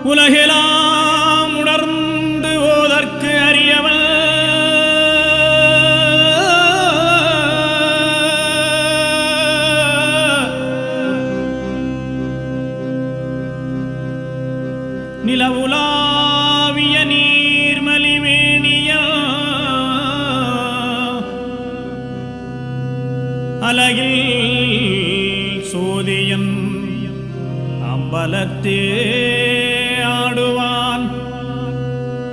உலகெல்லாம் உணர்ந்து ஓதற்கு அறியவன் நிலவுலாவிய நீர்மலி வேணிய அலகில் சோதியன் அம்பலத்தே ஆடுவான்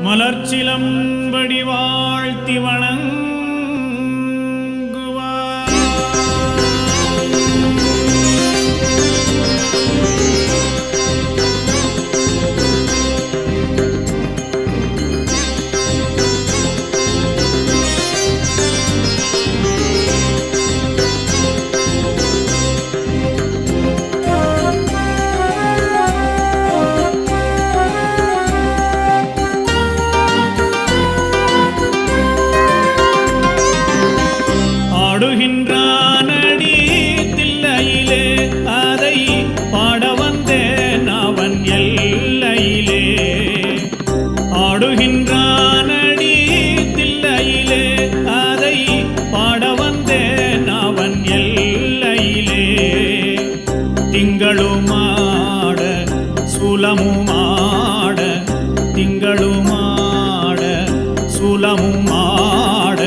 மலர்ச்சிலம்படி வாழ்த்தி வணங்குவான். ஆடுகின்றானடி தில்லையிலே அதை பாட வந்தேன் அவன் எல்லையிலே. ஆடுகின்றானடி தில்லையிலே அதை பாட வந்தேன் அவன் எல்லையிலே. திங்களுமாட சூலமுமாட திங்களுமாட சூலமுமாட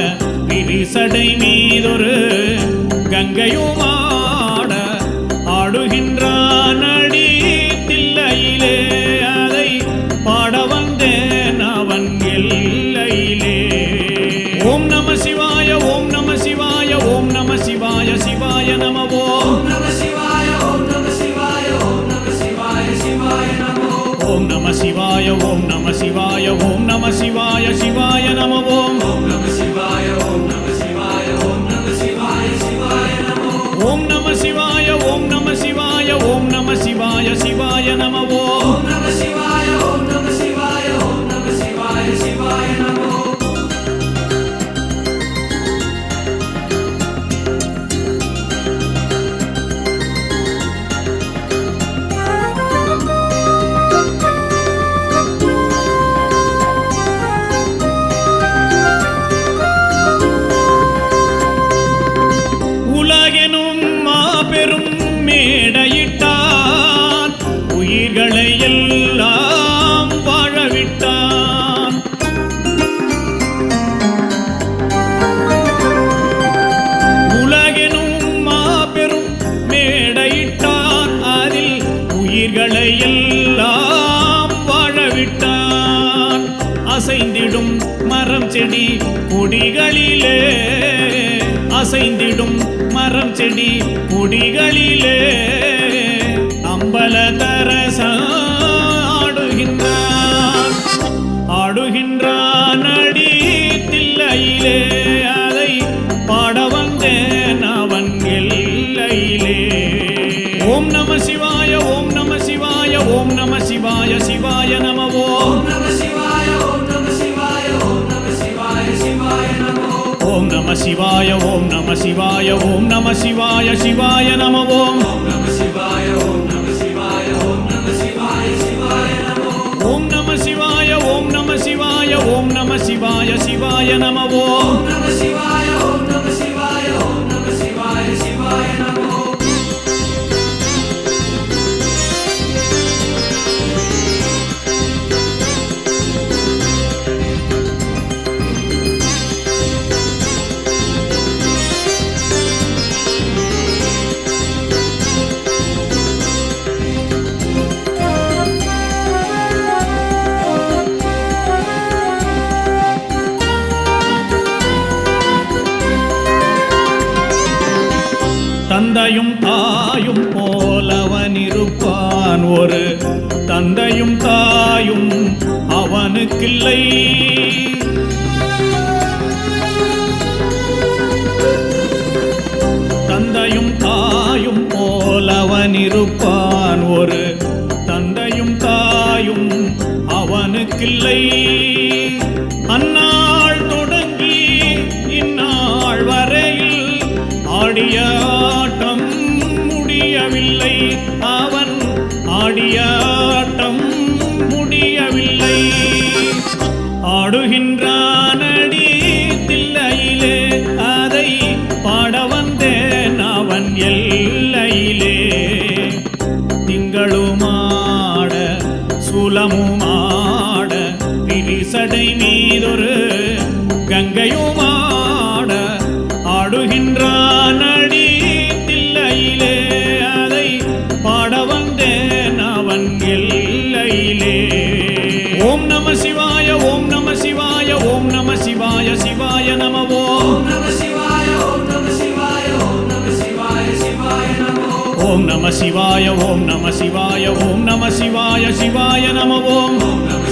விரிசடை மீதொரு கங்கையுமாட ஆடுகின்றானடி தில்லையிலே அதை பாட வந்தேன் அவன் எல்லையிலே. ஓம் நம சிவாய ஓம் நம சிவாய ஓம் நம சிவாய சிவாய நம ஓம் நம சிவாய ஓம் நம சிவாய ஓம் நம சிவாய சிவாய நம ஓம் நம சிவாய ஓம் நம சிவாய ஓம் நம சிவாய சிவாய நம ஓம் நம சிவாய ஓம் நம சிவாய ஓம் நம சிவாய சிவாய நம ஓம் நம சிவாய ஓம் நம சிவாய ஓம் நம சிவாய சிவாய நம ஓம் நம சிவாய ஓம் நம சிவாய ஓம் நம சிவாய சிவாய நம. உலகெனும் மாபெரும் மேடையிட்டான் உயிர்களை எல்லாம் வாழவிட்டான். உலகெனும் மாபெரும் மேடையிட்டான் அதில் உயிர்களை எல்லாம் வாழவிட்டான். அசைந்திடும் மரம் செடி கொடிகளிலே அசைந்திடும் மரம் செடி கொடிகளிலே அம்பலதரசன் ஆடுகின்றான். ஆடுகின்றானடி தில்லையிலே அதை பாட வந்தேன் அவன் எல்லையிலே. ஓம் நம சிவாய ஓம் நம சிவாய ஓம் நம சிவாய சிவாய நம ஓம் நம சிவாய ஓம் நம சிவாய ஓம் நம சிவாய சிவாய நம ஓம் நம சிவாய ஓம் நம சிவாய ஓம் நம சிவாய சிவாய நம ஓம் நம சிவாய ஓம் நம சிவாய ஓம் நம சிவாய சிவாய நம ஓம் நம சிவாய ஓம் நம சிவாய ஓம் நம சிவாய சிவாய நம ஓம் நம சிவாய ஓம் நம சிவாய ஓம் நம சிவாய சிவாய நம. தந்தையும் தாயும் போலவன் இருப்பான் ஒரு தந்தையும் தாயும் அவனுக்கில்லை. தந்தையும் தாயும் போலவன் இருப்பான் ஒரு தந்தையும் தாயும் அவனுக்கில்லை. அந்நாள் தொடங்கி இந்நாள் வரையில் ஆடிய ஆட்டம் முடியவில்லை அவன் ஆடிய ஆட்டம் நிலமுமாட விரிசடை மீதொரு கங்கையுமாட ஆடுகின்றான் அடி தில்லையிலே அதை பாட வந்தேன் அவன் எல்லையிலே. ஓம் நம சிவாய ஓம் நம சிவாய ஓம் நம சிவாய சிவாய நம ஓம் நம சிவாய ஓம் நம சிவாய ஓம் நம சிவாய சிவாய நம ஓம் நம சிவாய ஓம் நம சிவாய ஓம் நம சிவாய சிவாய நம ஓம் நம